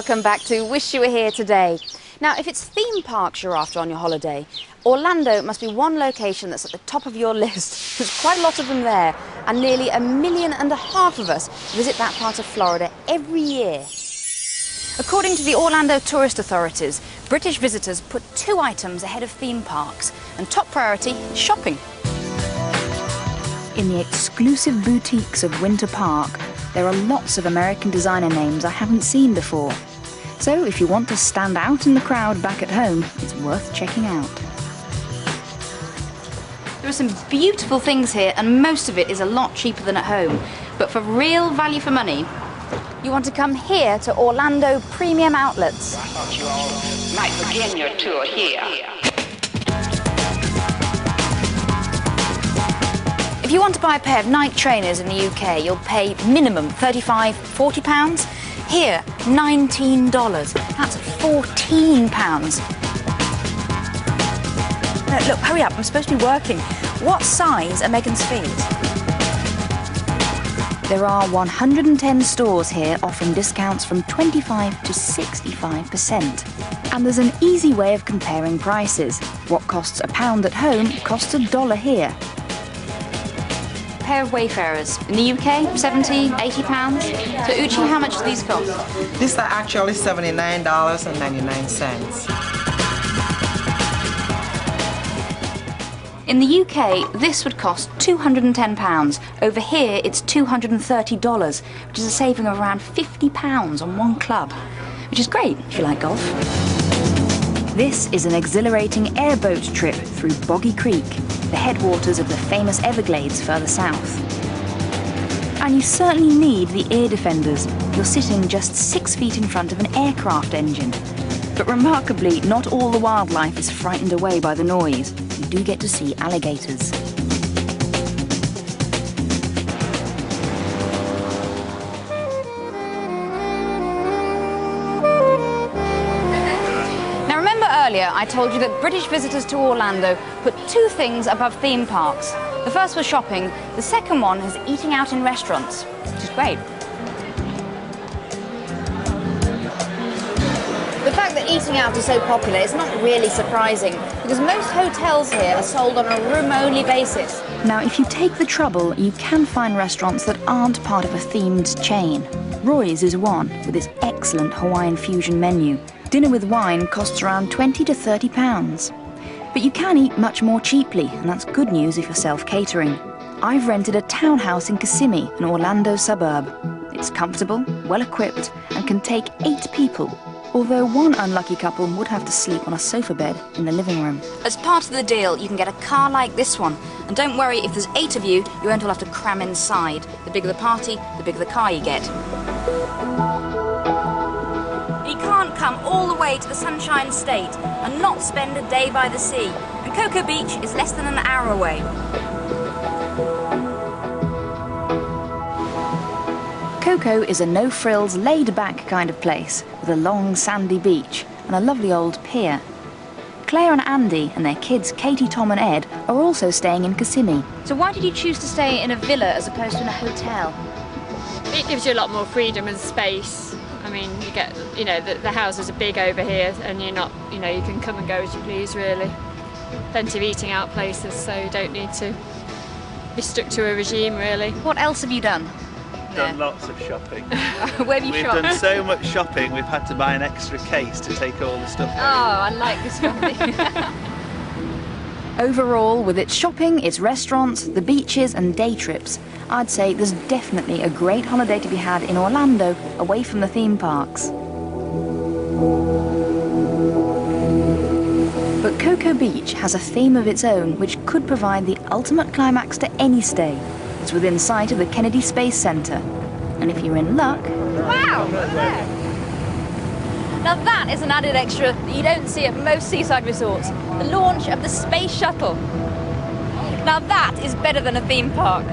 welcome back to Wish You Were Here Today. Now, if it's theme parks you're after on your holiday, Orlando must be one location that's at the top of your list. There's quite a lot of them there, and nearly 1.5 million of us visit that part of Florida every year. According to the Orlando tourist authorities, British visitors put 2 items ahead of theme parks, and top priority is shopping. In the exclusive boutiques of Winter Park, there are lots of American designer names I haven't seen before. So if you want to stand out in the crowd back at home, it's worth checking out. There are some beautiful things here, and most of it is a lot cheaper than at home. But for real value for money, you want to come here to Orlando Premium Outlets. I thought you all might begin your tour here. If you want to buy a pair of Nike trainers in the UK, you'll pay minimum £35, £40. Here, $19. That's £14. No, look, hurry up, I'm supposed to be working. What size are Megan's feet? There are 110 stores here offering discounts from 25 to 65%. And there's an easy way of comparing prices. What costs £1 at home costs $1 here. Pair of Wayfarers. In the UK, 70, 80 pounds. So Uchi, how much do these cost? These are actually $79.99. In the UK, this would cost £210. Over here, it's $230, which is a saving of around £50 on one club, which is great if you like golf. This is an exhilarating airboat trip through Boggy Creek, the headwaters of the famous Everglades further south. And you certainly need the ear defenders. You're sitting just 6 feet in front of an aircraft engine. But remarkably, not all the wildlife is frightened away by the noise. You do get to see alligators. Earlier, I told you that British visitors to Orlando put 2 things above theme parks. The first was shopping, the second one is eating out in restaurants, which is great. The fact that eating out is so popular is not really surprising, because most hotels here are sold on a room-only basis. Now, if you take the trouble, you can find restaurants that aren't part of a themed chain. Roy's is one, with its excellent Hawaiian fusion menu. Dinner with wine costs around £20 to £30. But you can eat much more cheaply, and that's good news if you're self-catering. I've rented a townhouse in Kissimmee, an Orlando suburb. It's comfortable, well-equipped, and can take 8 people. Although one unlucky couple would have to sleep on a sofa bed in the living room. As part of the deal, you can get a car like this one. And don't worry, if there's 8 of you, you won't all have to cram inside. The bigger the party, the bigger the car you get. You can't come all the way to the Sunshine State and not spend a day by the sea. And Cocoa Beach is less than an hour away. Cocoa is a no-frills, laid-back kind of place with a long sandy beach and a lovely old pier. Claire and Andy and their kids Katie, Tom and Ed are also staying in Kissimmee. So why did you choose to stay in a villa as opposed to in a hotel? It gives you a lot more freedom and space. I mean, you get, the houses are big over here, and you're not, you can come and go as you please, really. Plenty of eating out places, so you don't need to be stuck to a regime, really. What else have you done? Done lots of shopping. Where have you shopped? We've done so much shopping, we've had to buy an extra case to take all the stuff home. Oh, I like this shopping. Overall, with its shopping, its restaurants, the beaches and day trips, I'd say there's definitely a great holiday to be had in Orlando, away from the theme parks. But Cocoa Beach has a theme of its own which could provide the ultimate climax to any stay. It's within sight of the Kennedy Space Center. And if you're in luck... Wow! Look at that! Now that is an added extra that you don't see at most seaside resorts. The launch of the Space Shuttle. Now that is better than a theme park.